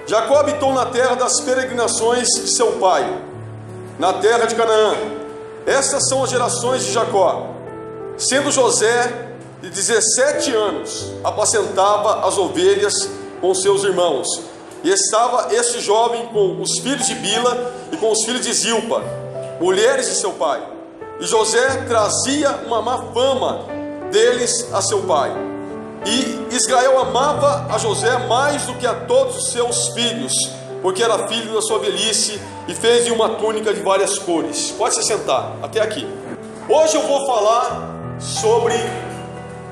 Jacó habitou na terra das peregrinações de seu pai, na terra de Canaã. Estas são as gerações de Jacó. Sendo José de 17 anos, apacentava as ovelhas com seus irmãos. E estava este jovem com os filhos de Bila e com os filhos de Zilpa, mulheres de seu pai. E José trazia uma má fama deles a seu pai. E Israel amava a José mais do que a todos os seus filhos, porque era filho da sua velhice, e fez-lhe uma túnica de várias cores. Pode se sentar, até aqui. Hoje eu vou falar sobre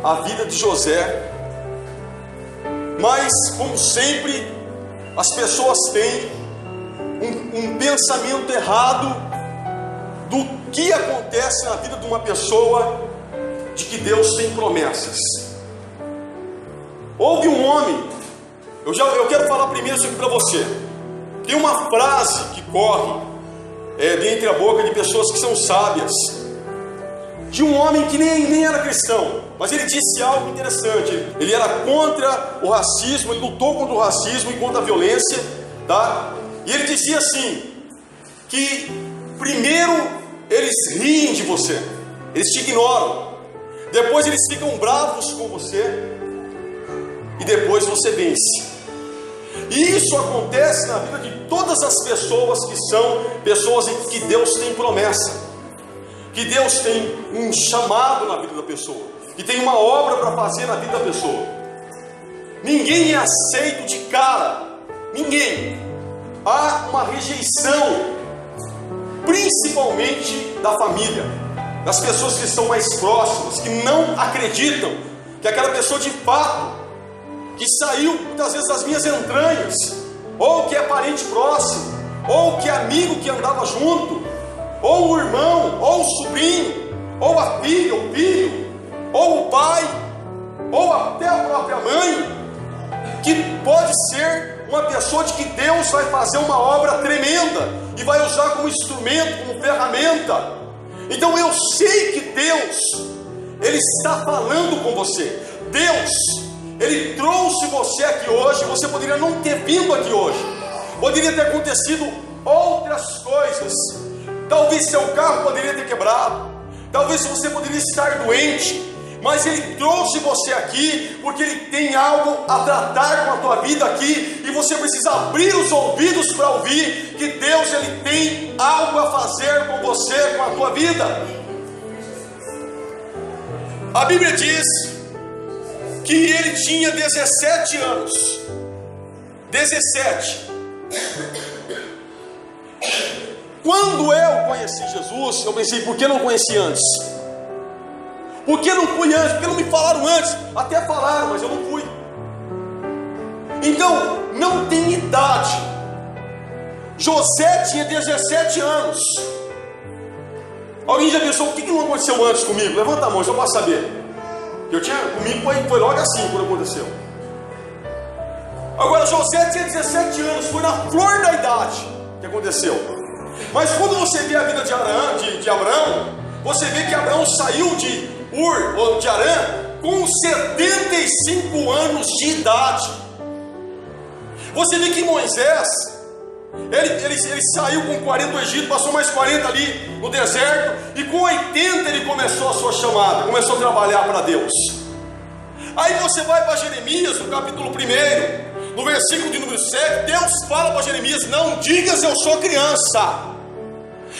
a vida de José, mas como sempre, as pessoas têm um pensamento errado do que acontece na vida de uma pessoa, de que Deus tem promessas. Houve um homem, eu quero falar primeiro isso aqui para você. Tem uma frase que corre dentre a boca de pessoas que são sábias, de um homem que nem era cristão, mas ele disse algo interessante. Ele era contra o racismo, ele lutou contra o racismo e contra a violência, tá? E ele dizia assim, que primeiro eles riem de você, eles te ignoram, depois eles ficam bravos com você, e depois você vence. E isso acontece na vida de todas as pessoas que são pessoas em que Deus tem promessa, que Deus tem um chamado na vida da pessoa, que tem uma obra para fazer na vida da pessoa. Ninguém é aceito de cara, ninguém. Há uma rejeição, principalmente da família, das pessoas que estão mais próximas, que não acreditam que aquela pessoa de fato, que saiu muitas vezes das minhas entranhas, ou que é parente próximo, ou que é amigo que andava junto, ou o irmão, ou o sobrinho, ou a filha, o filho, ou o pai, ou até a própria mãe, que pode ser uma pessoa de que Deus vai fazer uma obra tremenda e vai usar como instrumento, como ferramenta. Então eu sei que Deus, Ele está falando com você. Deus, Ele trouxe você aqui hoje. Você poderia não ter vindo aqui hoje, poderia ter acontecido outras coisas. Talvez seu carro poderia ter quebrado, talvez você poderia estar doente, mas Ele trouxe você aqui porque Ele tem algo a tratar com a tua vida aqui, e você precisa abrir os ouvidos para ouvir que Deus, Ele tem algo a fazer com você, com a tua vida. A Bíblia diz que ele tinha 17 anos. 17. Quando eu conheci Jesus, eu pensei, por que não conheci antes? Por que não fui antes? Por que não me falaram antes? Até falaram, mas eu não fui. Então, não tem idade. José tinha 17 anos. Alguém já pensou, o que não aconteceu antes comigo? Levanta a mão, só para saber. Comigo foi logo assim quando aconteceu. Agora, José tinha 17 anos, foi na flor da idade que aconteceu. Mas quando você vê a vida de Abraão, você vê que Abraão saiu de Ur, ou de Arã, com 75 anos de idade. Você vê que Moisés, ele saiu com 40 do Egito, passou mais 40 ali no deserto, e com 80 ele começou a sua chamada, começou a trabalhar para Deus. Aí você vai para Jeremias, no capítulo 1, no versículo de número 7, Deus fala para Jeremias, não digas eu sou criança.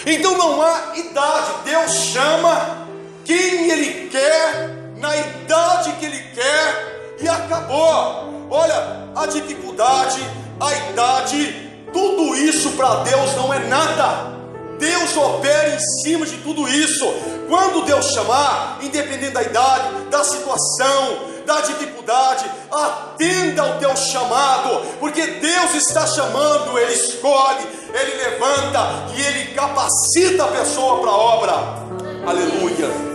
Então não há idade, Deus chama quem Ele quer, na idade que Ele quer, e acabou. Olha, a dificuldade, a idade, tudo isso para Deus não é nada. Deus opera em cima de tudo isso. Quando Deus chamar, independente da idade, da situação, da dificuldade, atenda ao teu chamado, porque Deus está chamando, Ele escolhe, Ele levanta e Ele capacita a pessoa para a obra. Aleluia.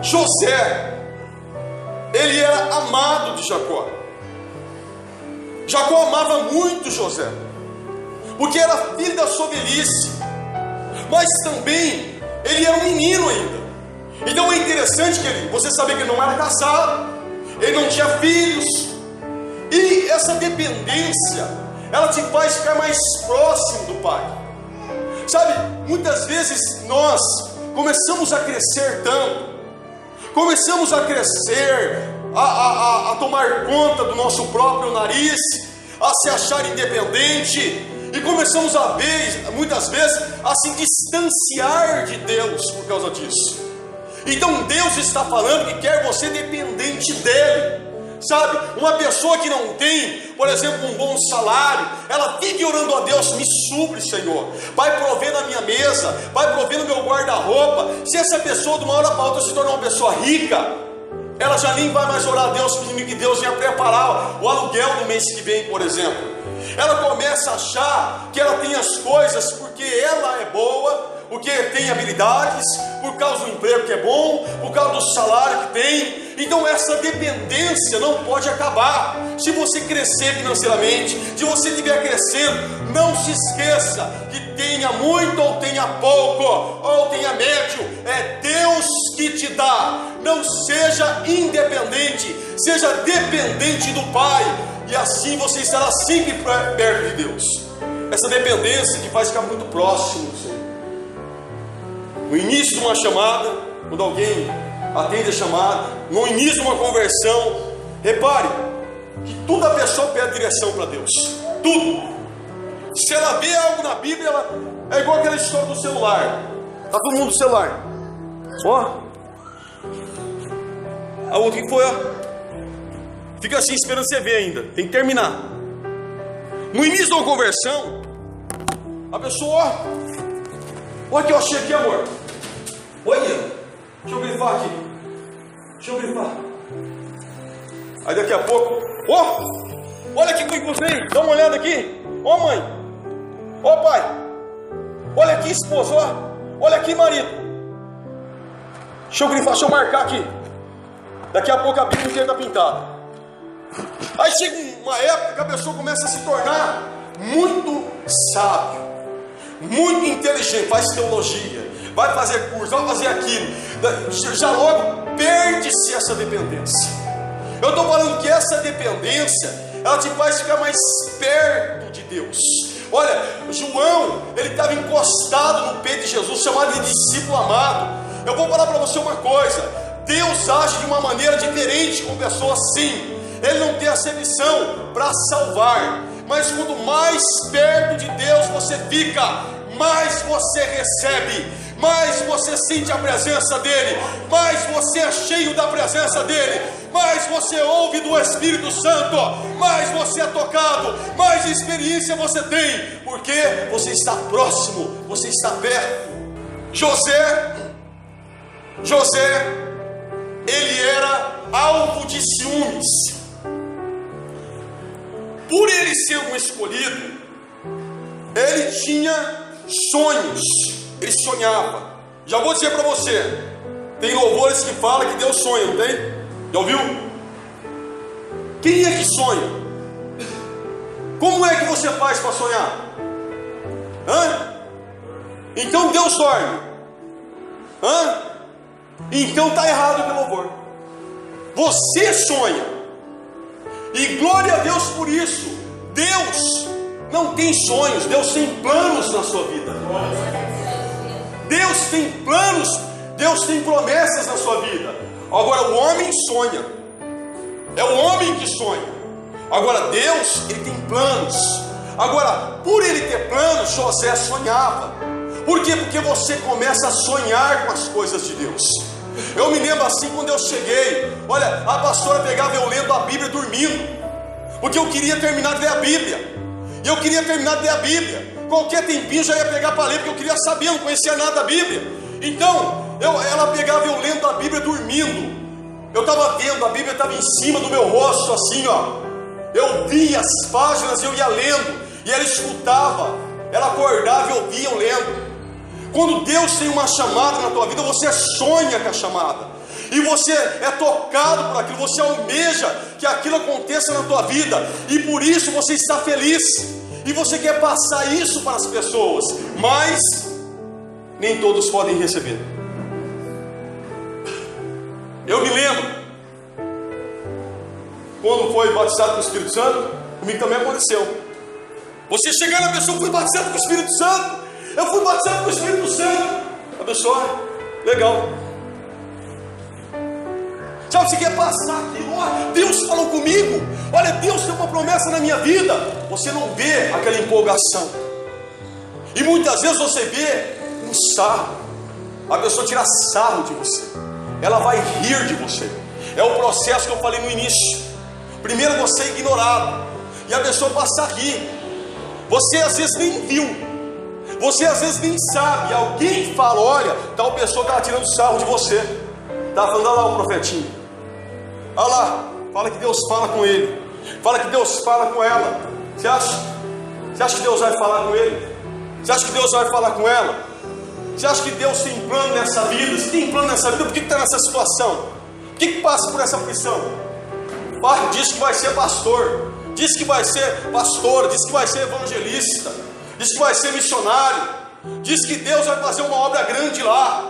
José, ele era amado de Jacó. Jacó amava muito José, porque era filho da sua velhice, mas também ele era um menino ainda. Então é interessante que você sabia que ele não era casado, ele não tinha filhos, E essa dependência, ela te faz ficar mais próximo do Pai. Sabe, muitas vezes nós começamos a crescer tanto, começamos a crescer, a tomar conta do nosso próprio nariz, a se achar independente, e começamos a ver, muitas vezes, a se distanciar de Deus por causa disso. Então Deus está falando que quer você dependente dEle. Sabe, uma pessoa que não tem, por exemplo, um bom salário, ela fica orando a Deus: me supre, Senhor, vai prover na minha mesa, vai prover no meu guarda-roupa. Se essa pessoa de uma hora para outra se tornar uma pessoa rica, ela já nem vai mais orar a Deus pedindo que Deus venha preparar o aluguel do mês que vem, por exemplo. Ela começa a achar que ela tem as coisas porque ela é boa, porque tem habilidades, por causa do emprego que é bom, por causa do salário que tem. Então essa dependência não pode acabar. Se você crescer financeiramente, se você estiver crescendo, não se esqueça que tenha muito ou tenha pouco, ou tenha médio, é Deus que te dá. Não seja independente, seja dependente do Pai, e assim você estará sempre perto de Deus. Essa dependência que faz ficar muito próximo do Senhor. No início de uma chamada, quando alguém atende a chamada, no início de uma conversão, repare que toda pessoa pede direção para Deus. Tudo. Se ela vê algo na Bíblia, ela é igual aquela história do celular. Está todo mundo no celular. Ó. A outra que foi, ó. Fica assim esperando você ver ainda. Tem que terminar. No início de uma conversão, a pessoa, ó. Olha que eu achei aqui, amor. Olha, deixa eu grifar aqui. Deixa eu grifar. Aí daqui a pouco, ó, olha aqui que eu encontrei. Dá uma olhada aqui. Ó, mãe. Ó, pai. Olha aqui, esposa. Ó. Olha aqui, marido. Deixa eu grifar, deixa eu marcar aqui. Daqui a pouco a Bíblia inteira está pintada. Aí chega uma época que a pessoa começa a se tornar muito sábio, muito inteligente, faz teologia, vai fazer curso, vai fazer aquilo, já logo perde-se essa dependência. Eu estou falando que essa dependência, ela te faz ficar mais perto de Deus. Olha, João, ele estava encostado no peito de Jesus, chamado de discípulo amado. Eu vou falar para você uma coisa: Deus age de uma maneira diferente com pessoas assim. Ele não tem acepção para salvar, mas quanto mais perto de Deus você fica, mais você recebe, mais você sente a presença dEle, mais você é cheio da presença dEle, mais você ouve do Espírito Santo, mais você é tocado, mais experiência você tem, porque você está próximo, você está perto. José, ele era alvo de ciúmes. Por ele ser um escolhido, ele tinha sonhos, ele sonhava. Já vou dizer para você, tem louvores que falam que Deus sonha, não tem? Já ouviu? Quem é que sonha? Como é que você faz para sonhar? Hã? Então Deus dorme. Hã? Então está errado o teu louvor. Você sonha. E glória a Deus por isso. Deus não tem sonhos, Deus tem planos na sua vida. Deus tem planos, Deus tem promessas na sua vida. Agora o homem sonha. É o homem que sonha. Agora Deus, ele tem planos. Agora, por ele ter planos, José sonhava. Por quê? Porque você começa a sonhar com as coisas de Deus. Eu me lembro assim, quando eu cheguei, olha, a pastora pegava eu lendo a Bíblia dormindo, porque eu queria terminar de ler a Bíblia. E eu queria terminar de ler a Bíblia. Qualquer tempinho já ia pegar para ler, porque eu queria saber, eu não conhecia nada da Bíblia. Então, ela pegava eu lendo a Bíblia dormindo. Eu estava vendo, a Bíblia estava em cima do meu rosto, assim, ó. Eu via as páginas, eu ia lendo, e ela escutava, ela acordava e eu via eu lendo. Quando Deus tem uma chamada na tua vida, você sonha com a chamada, e você é tocado por aquilo, você almeja que aquilo aconteça na tua vida, e por isso você está feliz, e você quer passar isso para as pessoas, mas nem todos podem receber. Eu me lembro, quando foi batizado com o Espírito Santo? Comigo também aconteceu. Você chegar na pessoa, fui batizado com o Espírito Santo. Eu fui batizado com o Espírito Santo. A pessoa, legal. Sabe, você quer passar aquilo? Olha, Deus falou comigo. Olha, Deus tem uma promessa na minha vida. Você não vê aquela empolgação. E muitas vezes você vê um sarro. A pessoa tira sarro de você. Ela vai rir de você. É o processo que eu falei no início. Primeiro você é ignorado. E a pessoa passa a rir. Você às vezes nem viu. Você às vezes nem sabe. Alguém fala, olha, tal pessoa estava tirando sarro de você. Estava falando, olha lá o profetinho. Olha lá, fala que Deus fala com ele. Fala que Deus fala com ela. Você acha? Você acha que Deus vai falar com ele? Você acha que Deus vai falar com ela? Você acha que Deus tem plano nessa vida? Se tem plano nessa vida, por que está nessa situação? Por que passa por essa aflição? Diz que vai ser pastor. Diz que vai ser pastor. Diz que vai ser evangelista. Diz que vai ser missionário. Diz que Deus vai fazer uma obra grande lá.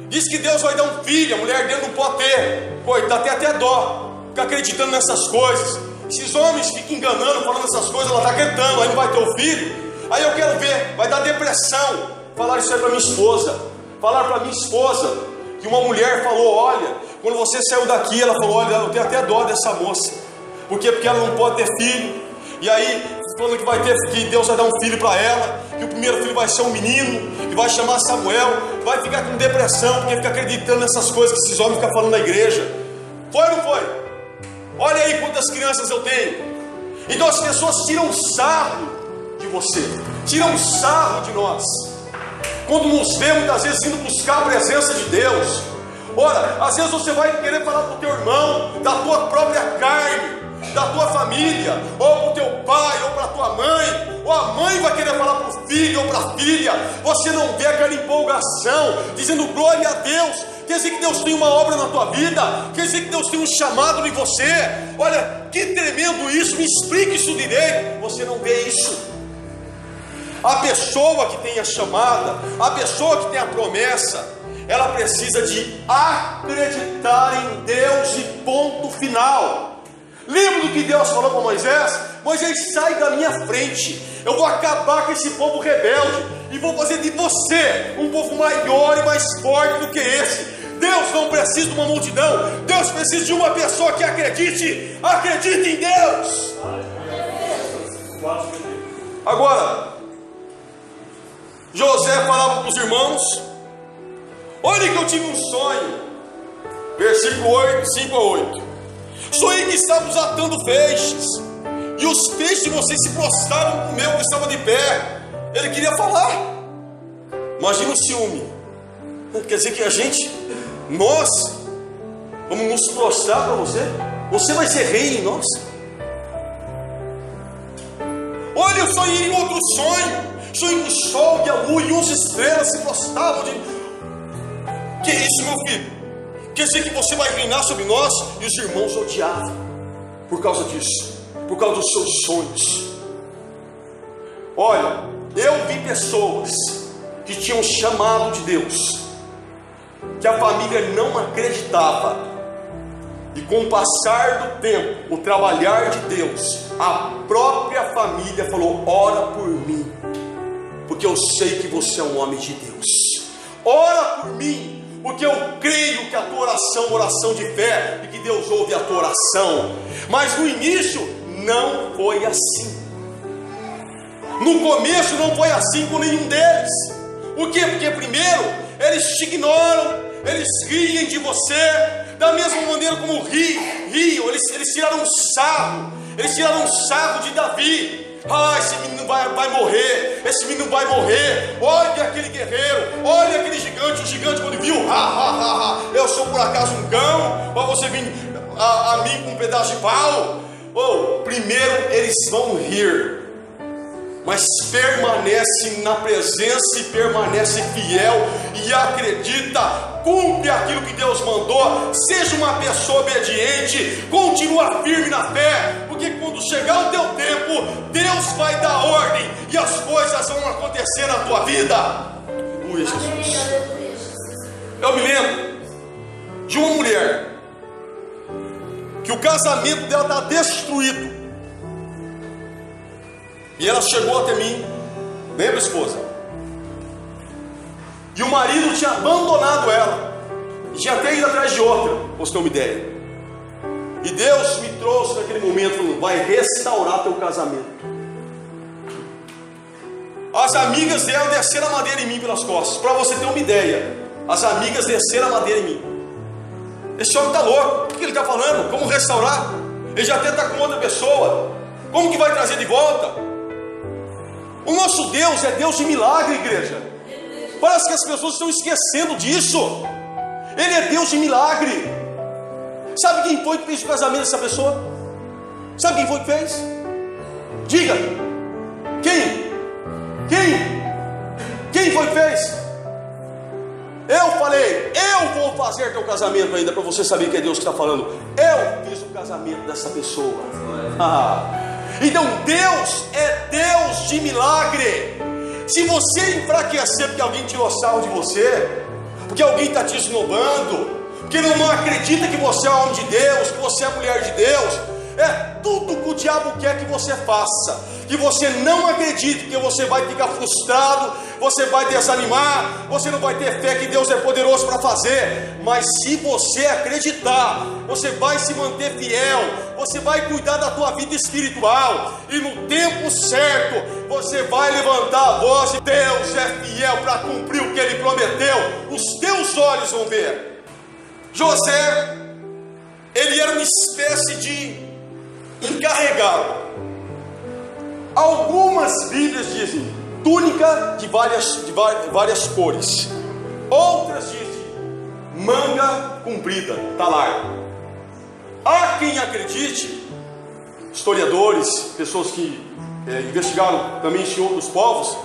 Diz que Deus vai dar um filho. A mulher dele não pode ter. Coitado, tem até dó. Fica acreditando nessas coisas. Esses homens ficam enganando, falando essas coisas. Ela está acreditando, aí não vai ter o filho. Aí eu quero ver, vai dar depressão. Falaram isso aí para minha esposa. Falaram para minha esposa que uma mulher falou, olha, quando você saiu daqui, ela falou, olha, eu tenho até dó dessa moça. Por quê? Porque ela não pode ter filho. E aí, falando que Deus vai dar um filho para ela, que o primeiro filho vai ser um menino, que vai chamar Samuel, vai ficar com depressão, porque fica acreditando nessas coisas que esses homens ficam falando na igreja. Foi ou não foi? Olha aí quantas crianças eu tenho. Então as pessoas tiram sarro de você, tiram sarro de nós. Quando nos vê muitas vezes indo buscar a presença de Deus. Ora, às vezes você vai querer falar para o teu irmão, da tua própria carne, da tua família, ou para o teu pai, ou para a tua mãe, ou a mãe vai querer falar para o filho ou para a filha. Você não vê aquela empolgação, dizendo glória a Deus. Quer dizer que Deus tem uma obra na tua vida, quer dizer que Deus tem um chamado em você. Olha, que tremendo isso, me explique isso direito. Você não vê isso. A pessoa que tem a chamada, a pessoa que tem a promessa, ela precisa de acreditar em Deus e ponto final. Lembra do que Deus falou para Moisés? Moisés, sai da minha frente. Eu vou acabar com esse povo rebelde e vou fazer de você um povo maior e mais forte do que esse. Deus não precisa de uma multidão. Deus precisa de uma pessoa que acredite. Acredite em Deus. Agora, José falava para os irmãos, olha que eu tive um sonho. Versículo 8, 5 a 8. Sonhei que estávamos atando feixes, e os feixes de vocês se prostraram com o meu que estava de pé. Ele queria falar. Imagina o ciúme. Quer dizer que nós vamos nos prostrar para você? Você vai ser rei em nós? Olha, eu sonhei em outro sonho. Sonhei que o sol e a lua e 11 estrelas se prostravam de... Que isso, meu filho? Quer dizer que você vai reinar sobre nós? E os irmãos odiavam por causa disso, por causa dos seus sonhos. Olha, eu vi pessoas que tinham chamado de Deus, que a família não acreditava, e com o passar do tempo, o trabalhar de Deus, a própria família falou, ora por mim, porque eu sei que você é um homem de Deus. Ora por mim, porque eu creio que a tua oração é uma oração de fé, e que Deus ouve a tua oração. Mas no início não foi assim. No começo não foi assim com nenhum deles. Por quê? Porque primeiro eles te ignoram, eles riem de você, da mesma maneira como riam, eles tiraram um sarro. Eles tiraram um sarro de Davi. Ah, esse menino vai morrer, esse menino vai morrer. Olha aquele guerreiro, olha aquele gigante. O gigante, quando viu, eu sou por acaso um cão para você vir a mim com um pedaço de pau? Primeiro eles vão rir, mas permanece na presença e permanece fiel e acredita, cumpre aquilo que Deus mandou. Seja uma pessoa obediente, continua firme na fé, porque quando chegar o teu tempo, Deus vai dar ordem e as coisas vão acontecer na tua vida. Aleluia, Jesus. Eu me lembro de uma mulher que o casamento dela está destruído. E ela chegou até mim, lembra, esposa? E o marido tinha abandonado ela, e tinha até ido atrás de outra, pra você ter uma ideia. E Deus me trouxe naquele momento, vai restaurar teu casamento. As amigas dela desceram a madeira em mim pelas costas, para você ter uma ideia. As amigas desceram a madeira em mim. Esse homem está louco, o que ele está falando? Como restaurar? Ele já até está com outra pessoa, como que vai trazer de volta? O nosso Deus é Deus de milagre, igreja. Parece que as pessoas estão esquecendo disso. Ele é Deus de milagre. Sabe quem foi que fez o casamento dessa pessoa? Sabe quem foi que fez? Diga. Quem foi que fez? Eu falei, eu vou fazer teu casamento ainda, para você saber que é Deus que está falando. Eu fiz o casamento dessa pessoa. Então Deus é Deus de milagre. Se você enfraquecer porque alguém tirou sarro de você, porque alguém está te esnobando, porque não acredita que você é homem de Deus, que você é mulher de Deus, é tudo que o diabo quer que você faça, que você não acredite, porque você vai ficar frustrado, você vai desanimar, você não vai ter fé que Deus é poderoso para fazer. Mas se você acreditar, você vai se manter fiel, você vai cuidar da tua vida espiritual, e no tempo certo você vai levantar a voz e Deus é fiel para cumprir o que Ele prometeu. Os teus olhos vão ver. José, ele era uma espécie de encarregado. Algumas Bíblias dizem túnica de várias cores, outras dizem manga comprida, talar. Há quem acredite, historiadores, pessoas que investigaram também em outros povos,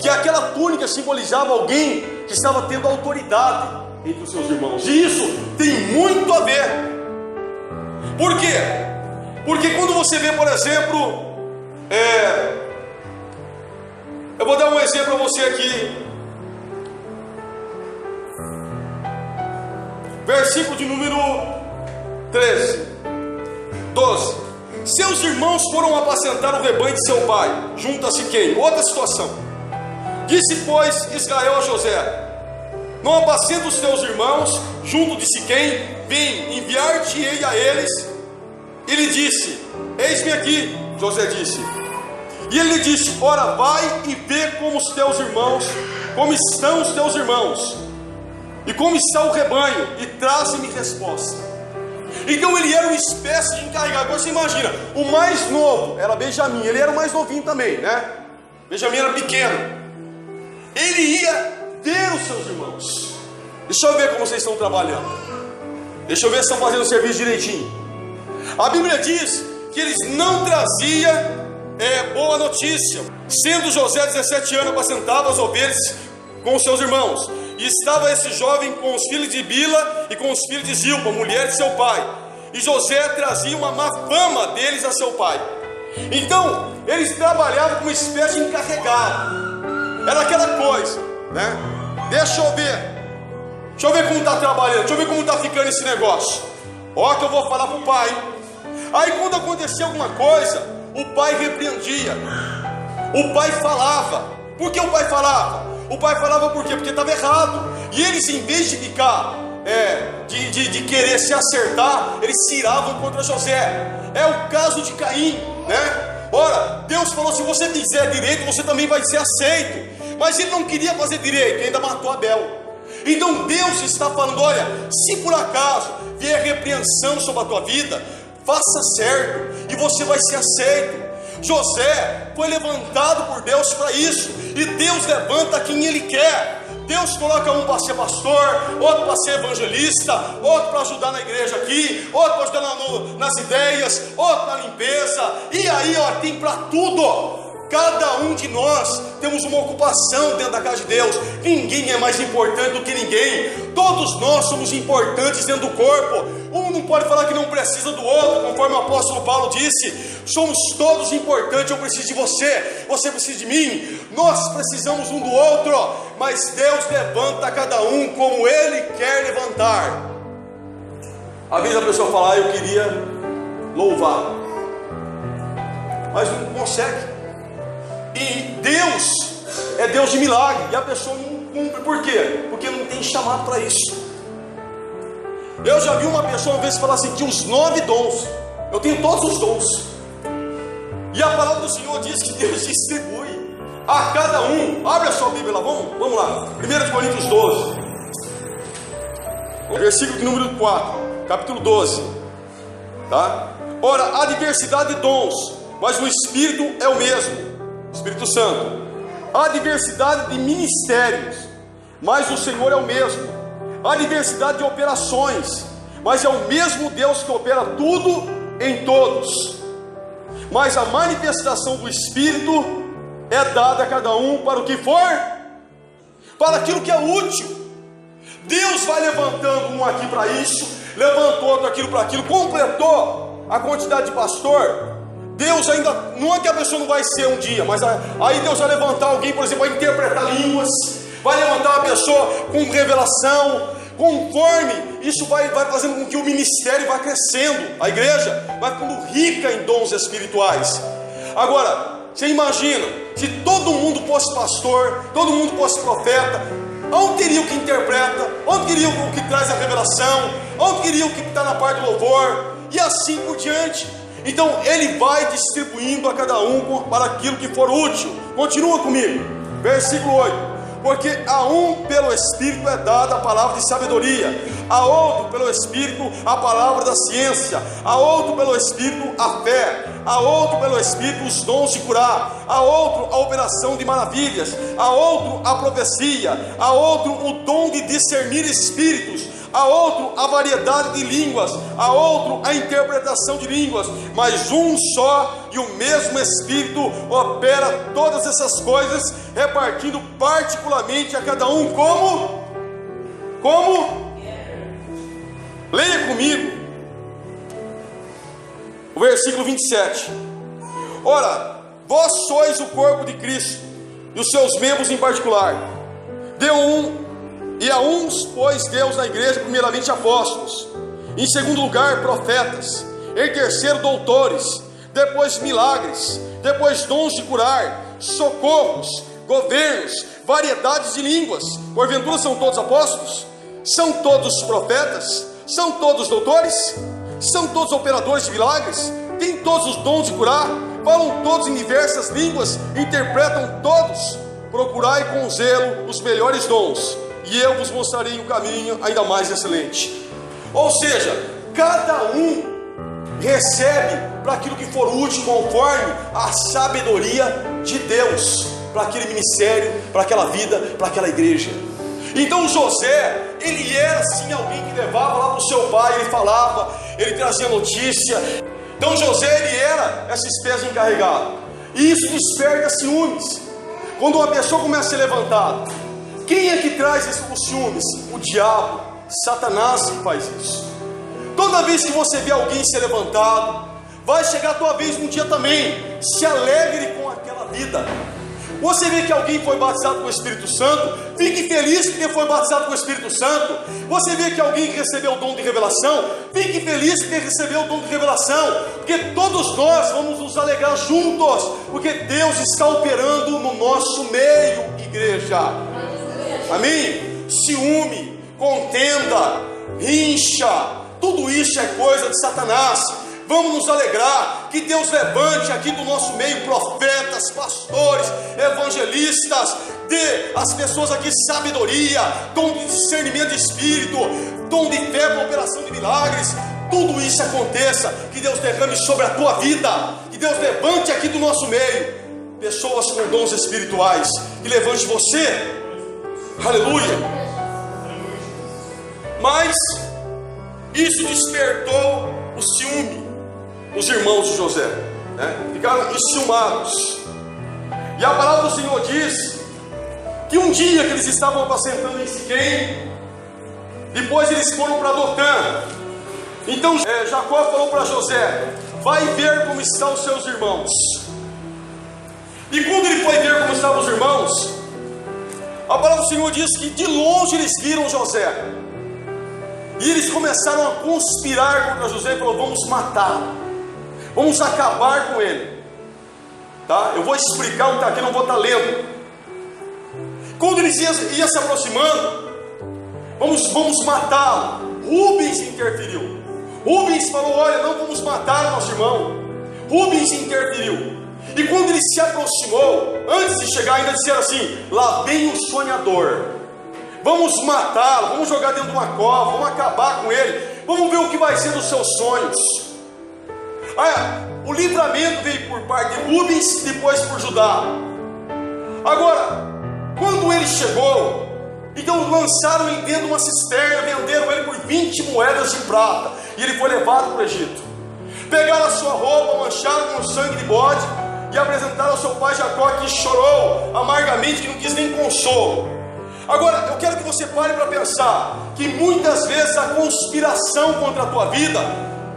que aquela túnica simbolizava alguém que estava tendo autoridade entre os seus irmãos. E isso tem muito a ver. Por quê? Porque quando você vê, por exemplo, eu vou dar um exemplo a você aqui. Versículo de número 12. Seus irmãos foram apacentar o rebanho de seu pai, junto a Siquém. Outra situação. Disse, pois, Israel a José: não apacenta os teus irmãos junto de Siquém, vem, enviar-te-ei a eles. Ele disse: eis-me aqui. José disse. E ele lhe disse: ora, vai e vê como os teus irmãos, como estão os teus irmãos, e como está o rebanho, e traze-me resposta. Então ele era uma espécie de encarregado. Agora você imagina, o mais novo era Benjamim, ele era o mais novinho também, né? Benjamim era pequeno. Ele ia ver os seus irmãos. Deixa eu ver como vocês estão trabalhando. Deixa eu ver se estão fazendo o serviço direitinho. A Bíblia diz que eles não traziam boa notícia. Sendo José 17 anos, apacentava as ovelhas com os seus irmãos, e estava esse jovem com os filhos de Bila e com os filhos de Zilpa, mulher de seu pai. E José trazia uma má fama deles a seu pai. Então eles trabalhavam como uma espécie de encarregado. Era aquela coisa, né? Deixa eu ver como está trabalhando, deixa eu ver como está ficando esse negócio. Ó, que eu vou falar para o pai. Aí quando acontecia alguma coisa, o pai repreendia, o pai falava. Por que o pai falava? O pai falava por quê? Porque estava errado. E eles, em vez de ficar de querer se acertar, eles se iravam contra José. É o caso de Caim, né? Ora, Deus falou: se você fizer direito, você também vai ser aceito. Mas ele não queria fazer direito, ainda matou Abel. Então Deus está falando: olha, se por acaso vier repreensão sobre a tua vida, faça certo, e você vai ser aceito. José foi levantado por Deus para isso, e Deus levanta quem Ele quer. Deus coloca um para ser pastor, outro para ser evangelista, outro para ajudar na igreja aqui, outro para ajudar nas ideias, outro na limpeza, e aí ó, tem para tudo. Cada um de nós temos uma ocupação dentro da casa de Deus. Ninguém é mais importante do que ninguém. Todos nós somos importantes dentro do corpo. Um não pode falar que não precisa do outro, conforme o apóstolo Paulo disse. Somos todos importantes. Eu preciso de você, você precisa de mim. Nós precisamos um do outro. Mas Deus levanta cada um como Ele quer levantar. Às vezes a pessoa fala: eu queria louvar, mas não consegue. E Deus é Deus de milagre, e a pessoa não cumpre. Por quê? Porque não tem chamado para isso. Eu já vi uma pessoa uma vez falar assim, que os 9 dons, eu tenho todos os dons, e a palavra do Senhor diz que Deus distribui a cada um. Abre a sua Bíblia lá, vamos lá, 1 Coríntios 12, versículo de número 4, capítulo 12, tá? Ora, há diversidade de dons, mas o Espírito é o mesmo, Espírito Santo. Há diversidade de ministérios, mas o Senhor é o mesmo. Há diversidade de operações, mas é o mesmo Deus que opera tudo em todos. Mas a manifestação do Espírito é dada a cada um para o que for, para aquilo que é útil. Deus vai levantando um aqui para isso, levantou outro aquilo para aquilo, completou a quantidade de pastor. Deus ainda, não é que a pessoa não vai ser um dia, mas aí Deus vai levantar alguém, por exemplo, vai interpretar línguas, vai levantar uma pessoa com revelação, conforme isso vai fazendo com que o ministério vá crescendo, a igreja vai ficando rica em dons espirituais. Agora, você imagina, se todo mundo fosse pastor, todo mundo fosse profeta, onde teria o que interpreta, onde teria o que traz a revelação, onde teria o que está na parte do louvor, e assim por diante. Então ele vai distribuindo a cada um para aquilo que for útil. Continua comigo, versículo 8: porque a um pelo Espírito é dada a palavra de sabedoria, a outro pelo Espírito a palavra da ciência, a outro pelo Espírito a fé, a outro pelo Espírito os dons de curar, a outro a operação de maravilhas, a outro a profecia, a outro o dom de discernir espíritos, a outro a variedade de línguas, a outro a interpretação de línguas, mas um só e o mesmo Espírito opera todas essas coisas, repartindo particularmente a cada um como? Leia comigo o versículo 27. Ora, vós sois o corpo de Cristo, e os seus membros em particular. E a uns pôs Deus na igreja, primeiramente apóstolos, em segundo lugar profetas, em terceiro doutores, depois milagres, depois dons de curar, socorros, governos, variedades de línguas. Porventura são todos apóstolos? São todos profetas? São todos doutores? São todos operadores de milagres? Têm todos os dons de curar? Falam todos em diversas línguas? Interpretam todos? Procurai com zelo os melhores dons, e eu vos mostrarei o caminho ainda mais excelente. Ou seja, cada um recebe para aquilo que for útil, conforme a sabedoria de Deus, para aquele ministério, para aquela vida, para aquela igreja. Então José, ele era sim alguém que levava lá para o seu pai, ele falava, ele trazia notícia. Então José, ele era essa espécie encarregada, e isso desperta ciúmes. Quando uma pessoa começa a ser levantada, quem é que traz os ciúmes? O diabo, Satanás que faz isso. Toda vez que você vê alguém ser levantado, vai chegar a tua vez um dia também. Se alegre com aquela vida. Você vê que alguém foi batizado com o Espírito Santo, fique feliz porque foi batizado com o Espírito Santo. Você vê que alguém recebeu o dom de revelação, fique feliz porque recebeu o dom de revelação, porque todos nós vamos nos alegrar juntos, porque Deus está operando no nosso meio, igreja. Amém? Ciúme, contenda, rincha, tudo isso é coisa de Satanás. Vamos nos alegrar que Deus levante aqui do nosso meio profetas, pastores, evangelistas, dê às pessoas aqui sabedoria, dom de discernimento de espírito, dom de fé para operação de milagres. Tudo isso aconteça, que Deus derrame sobre a tua vida, que Deus levante aqui do nosso meio pessoas com dons espirituais, que levante você. Aleluia. Mas isso despertou o ciúme. Os irmãos de José, ficaram enciumados. E a palavra do Senhor diz que um dia que eles estavam apacentando em Siquém, depois eles foram para Dotã. Então Jacó falou para José: vai ver como estão os seus irmãos. E quando ele foi ver como estavam os irmãos, a palavra do Senhor diz que de longe eles viram José, e eles começaram a conspirar contra José e falaram: vamos matá-lo. Vamos acabar com ele. Tá? Eu vou explicar o que está aqui, não vou estar lendo. Quando eles iam se aproximando, vamos matá-lo. Rubens interferiu. Rubens falou: olha, não vamos matar o nosso irmão. Rubens interferiu. E quando ele se aproximou, antes de chegar, ainda disseram assim: lá vem o sonhador. Vamos matá-lo, vamos jogar dentro de uma cova, vamos acabar com ele, vamos ver o que vai ser dos seus sonhos. O livramento veio por parte de Rubens e depois por Judá. Agora, quando ele chegou, então lançaram ele dentro de uma cisterna, venderam ele por 20 moedas de prata, e ele foi levado para o Egito. Pegaram a sua roupa, mancharam com sangue de bode, e apresentaram ao seu pai Jacó, que chorou amargamente, que não quis nem consolo. Agora, eu quero que você pare para pensar, que muitas vezes a conspiração contra a tua vida,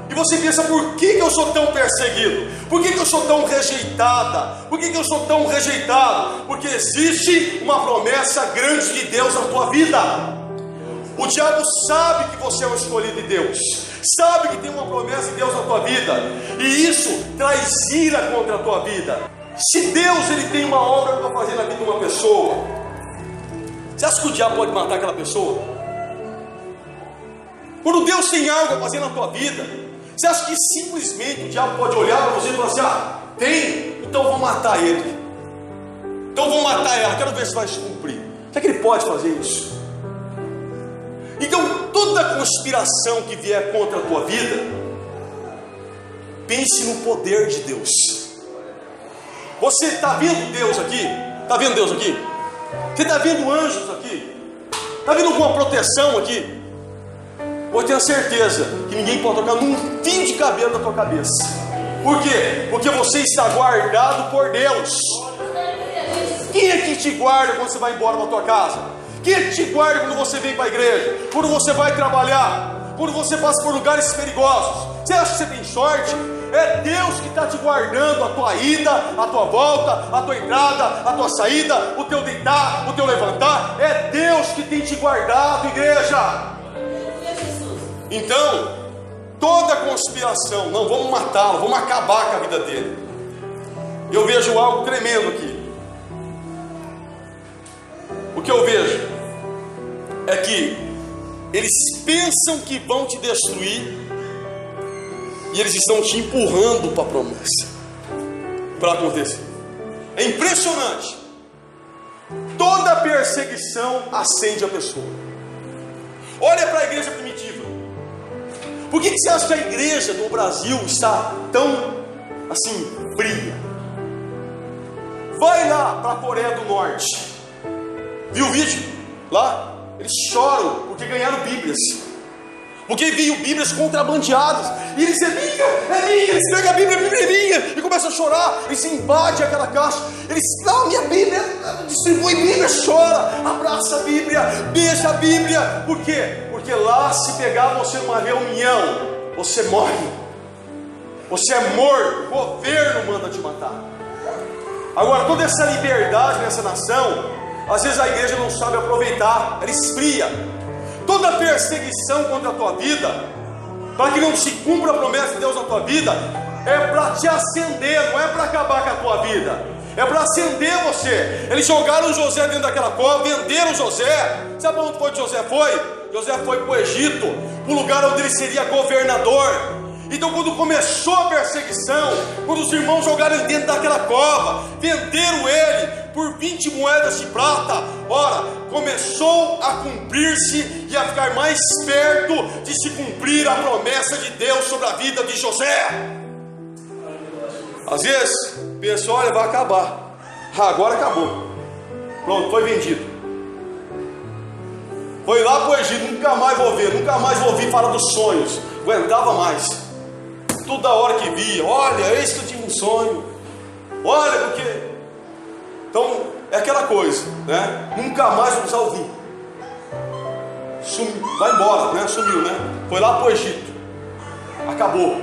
e você pensa: por que eu sou tão perseguido? Por que eu sou tão rejeitada? Por que eu sou tão rejeitado? Porque existe uma promessa grande de Deus na tua vida. O diabo sabe que você é um escolhido de Deus, sabe que tem uma promessa de Deus na tua vida, e isso traz ira contra a tua vida. Se Deus ele tem uma obra para fazer na vida de uma pessoa, você acha que o diabo pode matar aquela pessoa? Quando Deus tem algo a fazer na tua vida, você acha que simplesmente o diabo pode olhar para você e falar assim: tem, então vou matar ele, então vou matar ela, quero ver se vai se cumprir? Será que ele pode fazer isso? Então, toda conspiração que vier contra a tua vida, pense no poder de Deus. Você está vendo Deus aqui? Está vendo Deus aqui? Você está vendo anjos aqui? Está vendo alguma proteção aqui? Pode ter certeza que ninguém pode tocar num fio de cabelo da tua cabeça. Por quê? Porque você está guardado por Deus. Quem é que te guarda quando você vai embora da tua casa? Quem é que te guarda quando você vem para a igreja? Quando você vai trabalhar? Quando você passa por lugares perigosos? Você acha que você tem sorte? É Deus que está te guardando a tua ida, a tua volta, a tua entrada, a tua saída, o teu deitar, o teu levantar. É Deus que tem te guardado, igreja. Então, toda conspiração, não, vamos matá-lo, vamos acabar com a vida dele. Eu vejo algo tremendo aqui. O que eu vejo é que eles pensam que vão te destruir, e eles estão te empurrando para a promessa, para acontecer. É impressionante. Toda perseguição acende a pessoa. Olha para a igreja primitiva. Por que você acha que a igreja do Brasil está tão assim, fria? Vai lá para a Coreia do Norte. Viu o vídeo? Lá, eles choram porque ganharam Bíblias. Porque veio Bíblias contrabandeadas. E eles dizem: é minha. Eles pegam a Bíblia é minha. E começam a chorar. Eles invadem aquela caixa. Eles dão minha Bíblia. Distribui Bíblia, chora. Abraça a Bíblia. Beija a Bíblia. Por quê? Porque lá, se pegar você numa reunião, você morre. Você é morto. O governo manda te matar. Agora, toda essa liberdade nessa nação, às vezes a igreja não sabe aproveitar. Ela esfria. Toda perseguição contra a tua vida, para que não se cumpra a promessa de Deus na tua vida, é para te acender, não é para acabar com a tua vida, é para acender você. Eles jogaram José dentro daquela cova, venderam José. Sabe onde foi que José foi? José foi para o Egito, para o lugar onde ele seria governador. Então, quando começou a perseguição, quando os irmãos jogaram ele dentro daquela cova, venderam ele por 20 moedas de prata, ora, começou a cumprir-se e a ficar mais perto de se cumprir a promessa de Deus sobre a vida de José. Às vezes, pensa: olha, vai acabar. Agora acabou. Pronto, foi vendido. Foi lá para o Egito, nunca mais vou ver, nunca mais vou ouvir falar dos sonhos. Aguentava mais. Toda hora que via: olha, eis que eu tive um sonho. Olha, porque... Então, é aquela coisa, né? Nunca mais vamos ouvir. Vai embora, né? Sumiu, né? Foi lá para o Egito. Acabou.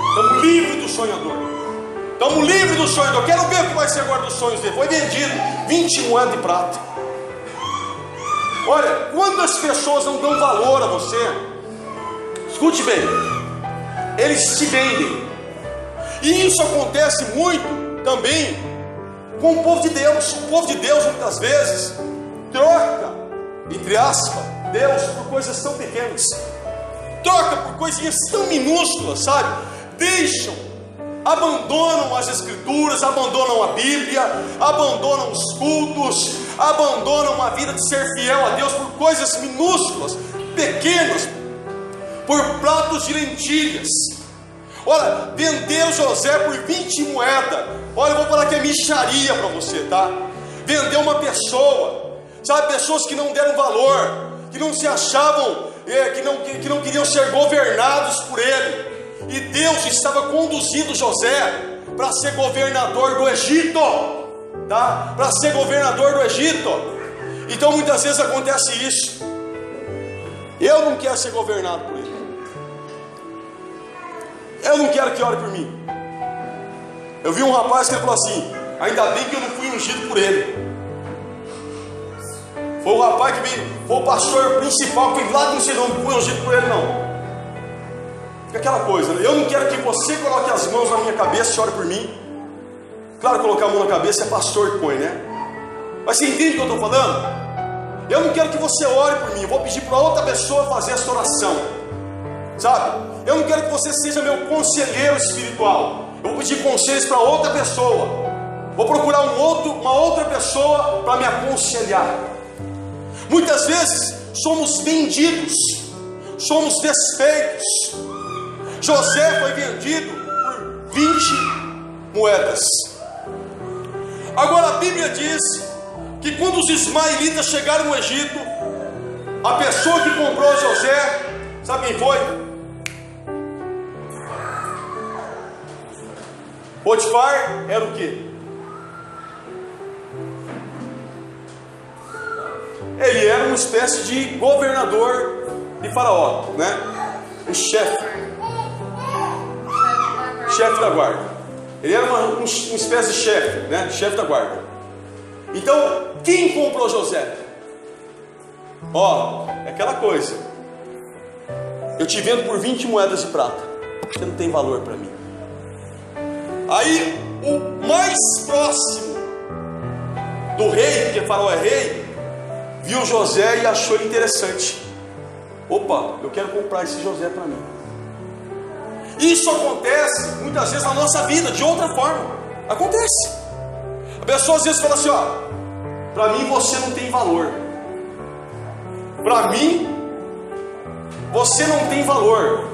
Estamos livres do sonhador. Estamos livres do sonhador. Quero ver o que vai ser agora dos sonhos dele. Foi vendido 20 moedas de prata. Olha, quantas pessoas não dão valor a você? Escute bem. Eles te vendem. E isso acontece muito também com o povo de Deus. O povo de Deus muitas vezes troca, entre aspas, Deus por coisas tão pequenas, troca por coisinhas tão minúsculas, sabe? Abandonam as escrituras, abandonam a Bíblia, abandonam os cultos, abandonam a vida de ser fiel a Deus por coisas minúsculas, pequenas, por pratos de lentilhas. Olha, venderam José por 20 moedas. Olha, eu vou falar que é mixaria para você, tá? Vendeu uma pessoa, sabe? Pessoas que não deram valor, que não se achavam, que não queriam ser governados por ele. E Deus estava conduzindo José para ser governador do Egito, tá? Para ser governador do Egito. Então muitas vezes acontece isso. Eu não quero ser governado por ele. Eu não quero que ore por mim. Eu vi um rapaz que ele falou assim: ainda bem que eu não fui ungido por ele. Foi o rapaz que veio, foi o pastor principal que veio lá do ensino, não fui ungido por ele não. Fica aquela coisa, né? Eu não quero que você coloque as mãos na minha cabeça e ore por mim. Claro, colocar a mão na cabeça é pastor que põe, né? Mas você entende o que eu estou falando? Eu não quero que você ore por mim. Eu vou pedir para outra pessoa fazer essa oração, sabe? Eu não quero que você seja meu conselheiro espiritual. Eu vou pedir conselhos para outra pessoa. Vou procurar uma outra pessoa para me aconselhar. Muitas vezes somos vendidos, somos desfeitos. José foi vendido por 20 moedas. Agora a Bíblia diz que quando os ismaelitas chegaram no Egito, a pessoa que comprou José, sabe quem foi? Potifar era o quê? Ele era uma espécie de governador de Faraó, né? Um chefe da guarda. Ele era uma espécie de chefe, né? Chefe da guarda. Então, quem comprou José? Ó, é aquela coisa: eu te vendo por 20 moedas de prata, você não tem valor para mim. Aí, o mais próximo do rei, porque Faraó é rei, viu José e achou ele interessante. Opa, eu quero comprar esse José para mim. Isso acontece muitas vezes na nossa vida, de outra forma. Acontece. A pessoa às vezes fala assim: ó, para mim você não tem valor. Para mim você não tem valor.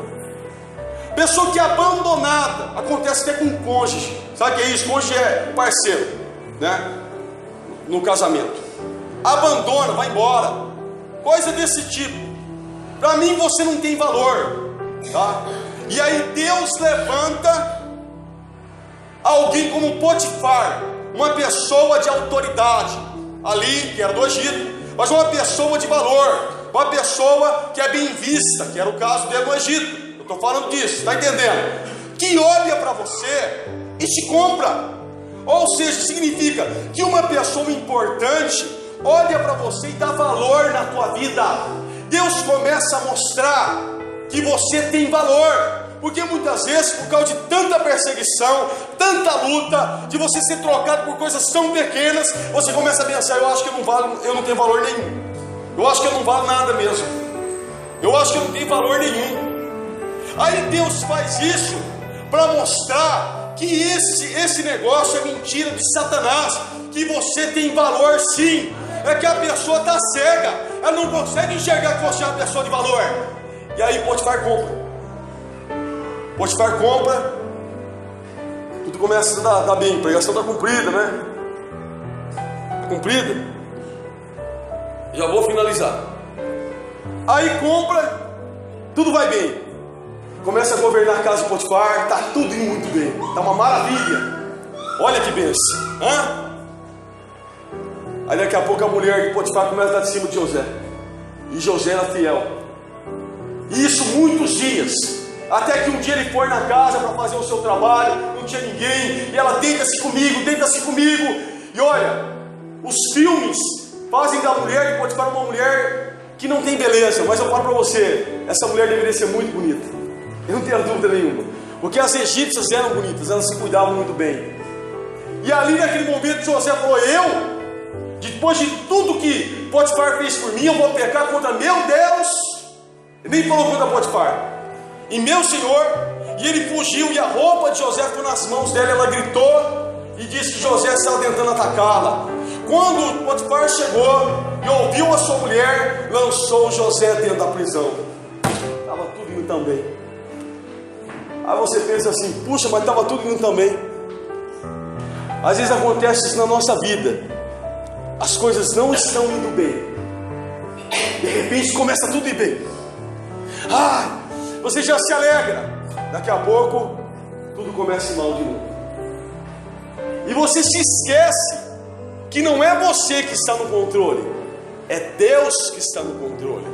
Pessoa que é abandonada. Acontece até com cônjuge. Sabe o que é isso? Cônjuge é parceiro, né? No casamento. Abandona, vai embora. Coisa desse tipo. Para mim você não tem valor, tá? E aí Deus levanta alguém como Potifar, uma pessoa de autoridade ali, que era do Egito, mas uma pessoa de valor, uma pessoa que é bem vista, que era o caso dele no Egito. Eu estou falando disso, está entendendo? Que olha para você e te compra. Ou seja, significa que uma pessoa importante olha para você e dá valor na tua vida. Deus começa a mostrar que você tem valor, porque muitas vezes, por causa de tanta perseguição, tanta luta, de você ser trocado por coisas tão pequenas, você começa a pensar: eu acho que eu não tenho valor nenhum, eu acho que eu não valo nada mesmo, eu acho que eu não tenho valor nenhum. Aí Deus faz isso para mostrar que esse negócio é mentira de Satanás, que você tem valor sim. É que a pessoa está cega, ela não consegue enxergar que você é uma pessoa de valor. E aí Potifar compra, tudo começa a dar bem, a pregação está cumprida, né? Está cumprida. Já vou finalizar. Aí compra, tudo vai bem. Começa a governar a casa de Potifar, está tudo indo muito bem, está uma maravilha. Olha que bênção. Aí daqui a pouco a mulher de Potifar começa a dar de cima de José. E José era fiel. E isso muitos dias. Até que um dia ele foi na casa para fazer o seu trabalho, não tinha ninguém, e ela: deita-se comigo. E olha, os filmes fazem da mulher de Potifar uma mulher que não tem beleza, mas eu falo para você, essa mulher deveria ser muito bonita. Eu não tenho dúvida nenhuma. Porque as egípcias eram bonitas, elas se cuidavam muito bem. E ali naquele momento José falou: depois de tudo que Potifar fez por mim, eu vou pecar contra meu Deus. Ele nem falou contra Potifar, e meu Senhor. E ele fugiu, e a roupa de José ficou nas mãos dela. Ela gritou e disse que José estava tentando atacá-la. Quando Potifar chegou e ouviu a sua mulher, lançou José dentro da prisão. Estava tudo indo tão bem. Aí você pensa assim: puxa, mas estava tudo indo tão bem. Às vezes acontece isso na nossa vida. As coisas não estão indo bem. De repente começa tudo a ir bem. Você já se alegra. Daqui a pouco tudo começa mal de novo. E você se esquece que não é você que está no controle, é Deus que está no controle.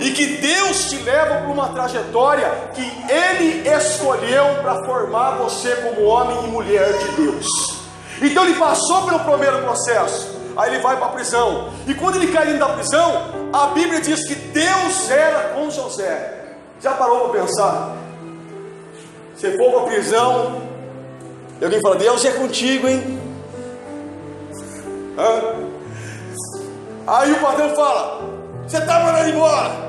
E que Deus te leva para uma trajetória que Ele escolheu para formar você como homem e mulher de Deus. Então ele passou pelo primeiro processo, aí ele vai para a prisão. E quando ele cai dentro da prisão, a Bíblia diz que Deus era com José. Já parou para pensar? Você for para a prisão e alguém fala: Deus é contigo, hein? Aí o patrão fala: você está mandando embora.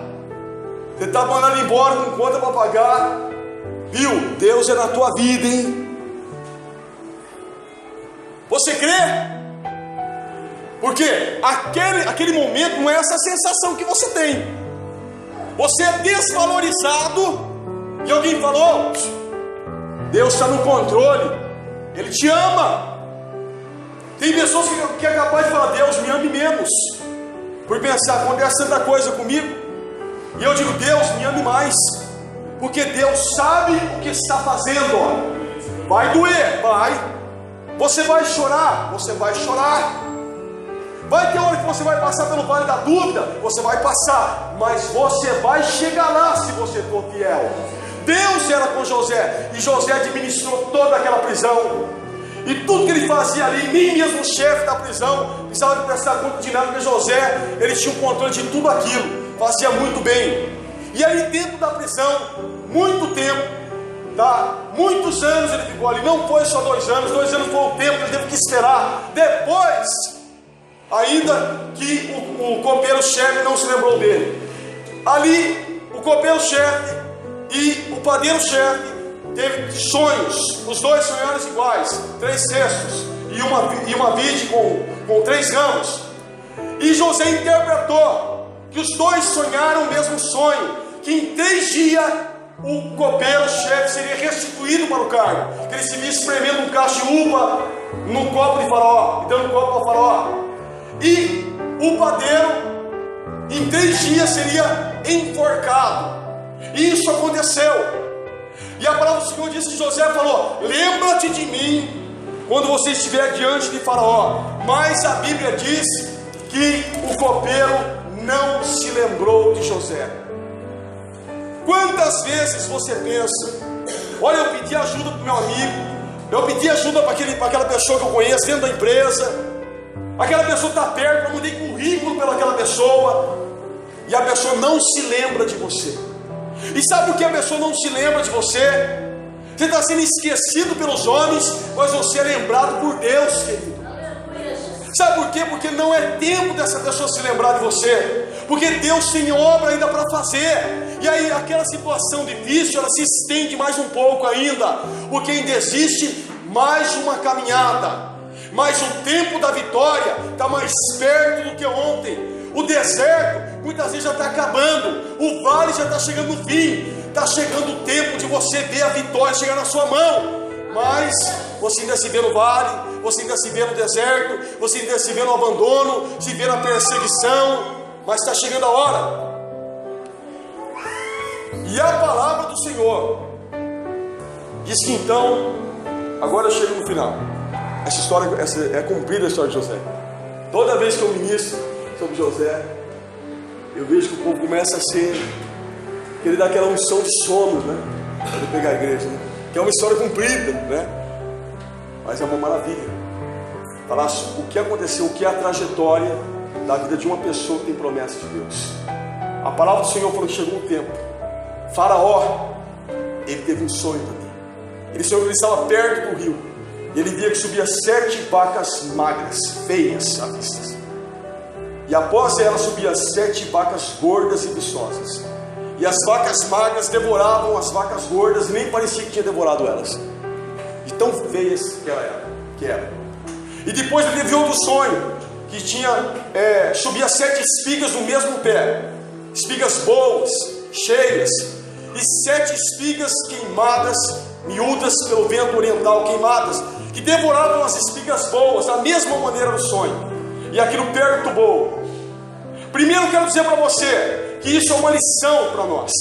Você está mandando embora com conta para pagar. Viu? Deus é na tua vida, hein? Você crê? Porque aquele momento não é essa sensação que você tem. Você é desvalorizado. E alguém falou: Deus está no controle, Ele te ama. Tem pessoas que é capaz de falar: Deus me ame menos, por pensar, acontece tanta coisa comigo. E eu digo: Deus me ame mais, porque Deus sabe o que está fazendo. Vai doer, vai. Você vai chorar, você vai chorar. Vai ter hora que você vai passar pelo vale da dúvida, você vai passar, mas você vai chegar lá se você for fiel. Deus era com José, e José administrou toda aquela prisão. E tudo que ele fazia ali, nem mesmo o chefe da prisão precisava de prestar conta de nada, porque José, ele tinha o controle de tudo aquilo, fazia muito bem. E ali dentro da prisão, muito tempo, muitos anos ele ficou ali. Não foi só 2 anos, 2 anos foi o tempo que ele teve que esperar. Depois, ainda que o copeiro-chefe não se lembrou dele. Ali, o copeiro-chefe e o padeiro-chefe teve sonhos. Os 2 sonharam iguais, 3 cestos e uma vide com 3 ramos. E José interpretou que os 2 sonharam o mesmo sonho, que em 3 dias o copeiro-chefe seria restituído para o cargo, que ele se via espremendo um cacho de uva no copo de Faraó, e dando um copo ao Faraó. E o padeiro em 3 dias seria enforcado. E isso aconteceu. E a palavra do Senhor disse que José falou: lembra-te de mim quando você estiver diante de Faraó. Mas a Bíblia diz que o copeiro não se lembrou de José. Quantas vezes você pensa: olha, eu pedi ajuda para o meu amigo, eu pedi ajuda para aquela pessoa que eu conheço dentro da empresa, aquela pessoa está perto, eu mandei currículo pelaquela pessoa, e a pessoa não se lembra de você. E sabe por que a pessoa não se lembra de você? Você está sendo esquecido pelos homens, mas você é lembrado por Deus, querido. Sabe por quê? Porque não é tempo dessa pessoa se lembrar de você, porque Deus tem obra ainda para fazer. E aí aquela situação difícil, ela se estende mais um pouco ainda, porque ainda existe mais uma caminhada. Mas o tempo da vitória está mais perto do que ontem. O deserto muitas vezes já está acabando, o vale já está chegando no fim. Está chegando o tempo de você ver a vitória chegar na sua mão. Mas você ainda se vê no vale, você ainda se vê no deserto, você ainda se vê no abandono, se vê na perseguição. Mas está chegando a hora. E a palavra do Senhor diz que então, agora eu chego no final. Essa história é cumprida, a história de José. Toda vez que eu ministro sobre José, eu vejo que o povo começa a querer dar aquela unção de sono, né? Para pegar a igreja, né? Que é uma história cumprida, né? Mas é uma maravilha falar o que aconteceu, o que é a trajetória da vida de uma pessoa que tem promessa de Deus. A palavra do Senhor falou que chegou um tempo. Faraó, ele teve um sonho também. Ele sonhou que ele estava perto do rio. E ele via que subia 7 vacas magras, feias à vista. E após ela subia 7 vacas gordas e viçosas. E as vacas magras devoravam as vacas gordas, e nem parecia que tinha devorado elas, de tão feias que eram. E depois ele teve outro sonho, que subia 7 espigas no mesmo pé, espigas boas, cheias, e 7 espigas queimadas, miúdas pelo vento oriental, queimadas, que devoravam as espigas boas, da mesma maneira no sonho. E aquilo perturbou. Primeiro quero dizer para você que isso é uma lição para nós,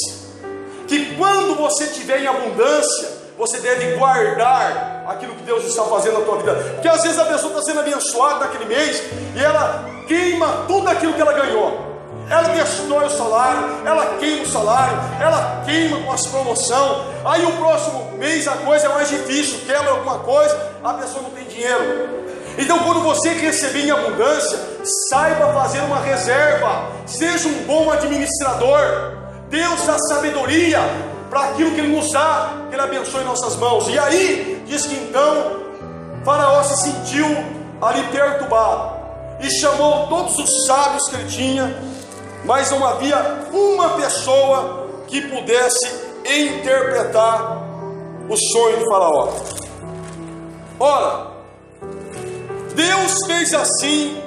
que quando você tiver em abundância, você deve guardar aquilo que Deus está fazendo na tua vida. Porque às vezes a pessoa está sendo abençoada naquele mês e ela queima tudo aquilo que ela ganhou. Ela destrói o salário, ela queima o salário, ela queima com as promoções. Aí o próximo mês a coisa é mais difícil, quebra alguma coisa, a pessoa não tem dinheiro. Então quando você receber em abundância, saiba fazer uma reserva, seja um bom administrador. Deus dá sabedoria para aquilo que Ele nos dá, que Ele abençoe nossas mãos. E aí, diz que então, Faraó se sentiu ali perturbado, e chamou todos os sábios que ele tinha, mas não havia uma pessoa que pudesse interpretar o sonho de Faraó. Ora, Deus fez assim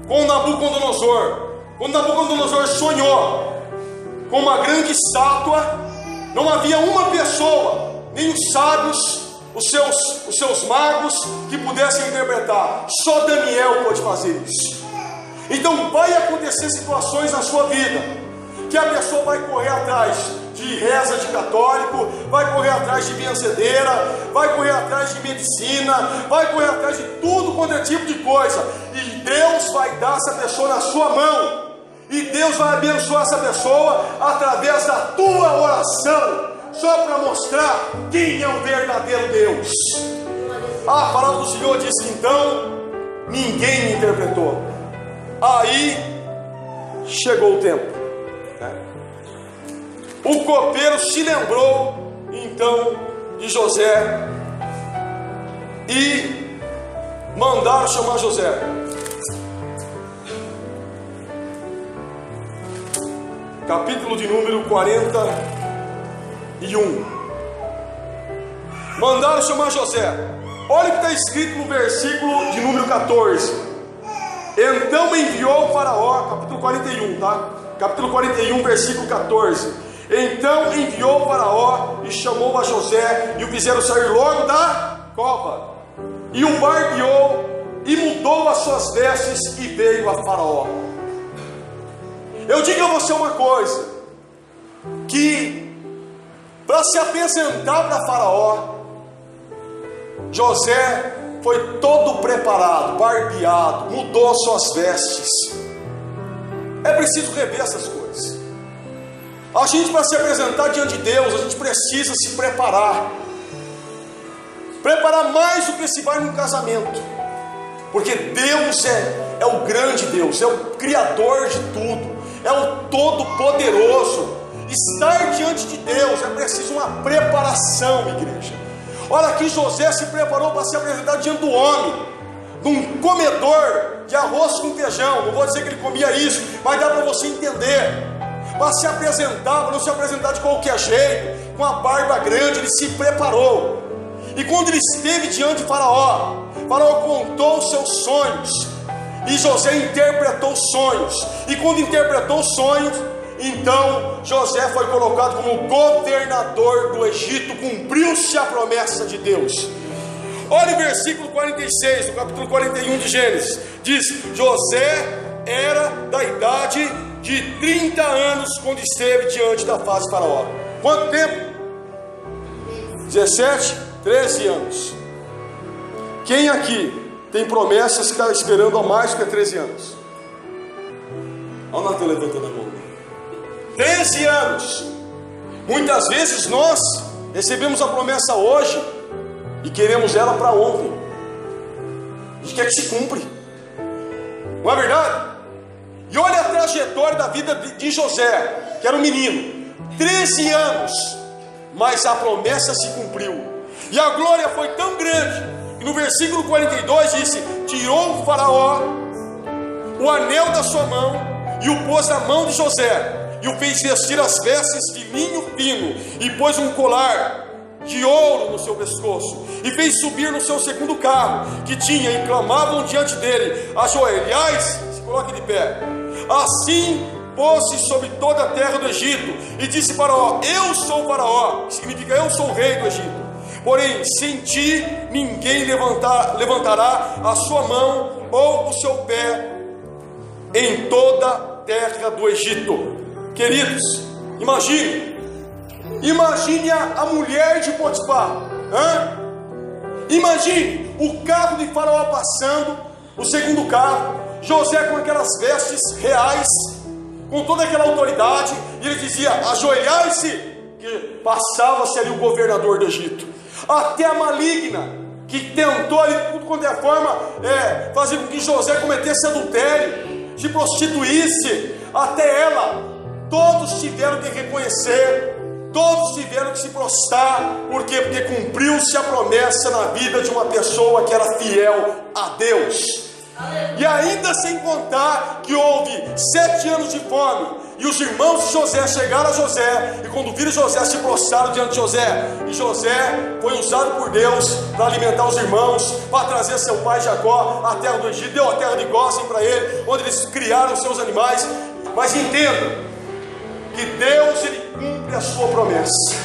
com Nabucodonosor. Quando Nabucodonosor sonhou com uma grande estátua, não havia uma pessoa, nem os sábios, os seus magos, que pudessem interpretar. Só Daniel pode fazer isso. Então vai acontecer situações na sua vida, que a pessoa vai correr atrás de reza de católico, vai correr atrás de benzedeira, vai correr atrás de medicina, vai correr atrás de tudo quanto é tipo de coisa, e Deus vai dar essa pessoa na sua mão, e Deus vai abençoar essa pessoa através da tua oração, só para mostrar quem é o verdadeiro Deus. A palavra do Senhor diz que então ninguém interpretou. Aí chegou o tempo. O copeiro se lembrou então de José e mandaram chamar José. Capítulo de número 41. Mandaram chamar José. Olha o que está escrito no versículo de número 14. Então enviou o Faraó, capítulo 41, tá? Capítulo 41, versículo 14. Então enviou o Faraó e chamou a José e o fizeram sair logo da cova. E o barbeou e mudou as suas vestes e veio a Faraó. Eu digo a você uma coisa, que para se apresentar para Faraó, José foi todo preparado, barbeado, mudou as suas vestes. É preciso rever essas coisas. A gente, para se apresentar diante de Deus, a gente precisa se preparar. Preparar mais do que se vai num casamento. Porque Deus é o grande Deus, é o Criador de tudo, é o Todo-Poderoso. Estar diante de Deus é preciso uma preparação, igreja. Olha aqui, José se preparou para se apresentar diante do homem, de um comedor de arroz com feijão. Não vou dizer que ele comia isso, mas dá para você entender. Para se apresentar, para não se apresentar de qualquer jeito, com a barba grande, ele se preparou. E quando ele esteve diante de Faraó, Faraó contou os seus sonhos, e José interpretou os sonhos. E quando interpretou os sonhos, então José foi colocado como governador do Egito. Cumpriu-se a promessa de Deus. Olha o versículo 46 do capítulo 41 de Gênesis. Diz: José era da idade de 30 anos quando esteve diante da face de Faraó. Quanto tempo? 17, 13 anos. Quem aqui tem promessas que está esperando há mais do que 13 anos? Olha o Natan levantando a mão. 13 anos. Muitas vezes nós recebemos a promessa hoje e queremos ela para ontem. A gente quer que se cumpra. Não é verdade? E olha a trajetória da vida de José, que era um menino. 13 anos. mas a promessa se cumpriu. E a glória foi tão grande, que no versículo 42 disse: tirou o faraó o anel da sua mão, e o pôs na mão de José, e o fez vestir as vestes de linho fino, e pôs um colar de ouro no seu pescoço, e fez subir no seu segundo carro que tinha, e clamavam diante dele: ajoelhais, se coloque de pé. Assim pôs-se sobre toda a terra do Egito, e disse Faraó: eu sou Faraó, que significa eu sou o rei do Egito, porém sem ti ninguém levantará a sua mão ou o seu pé em toda a terra do Egito. Queridos, imagine a mulher de Potifar, imagine o carro de Faraó passando, o segundo carro, José com aquelas vestes reais, com toda aquela autoridade, e ele dizia: ajoelhai-se, que passava-se ali o governador do Egito. Até a maligna, que tentou ali de tudo quanto é forma fazer com que José cometesse adultério, se prostituísse, até ela, todos tiveram que reconhecer, todos tiveram que se prostrar. Por quê? Porque cumpriu-se a promessa na vida de uma pessoa que era fiel a Deus. E ainda sem contar que houve 7 anos de fome, e os irmãos de José chegaram a José, e quando viram José, se prostraram diante de José. E José foi usado por Deus para alimentar os irmãos, para trazer seu pai Jacó à terra do Egito, deu a terra de Gósen para ele, onde eles criaram os seus animais. Mas entenda que Deus, ele cumpre a sua promessa.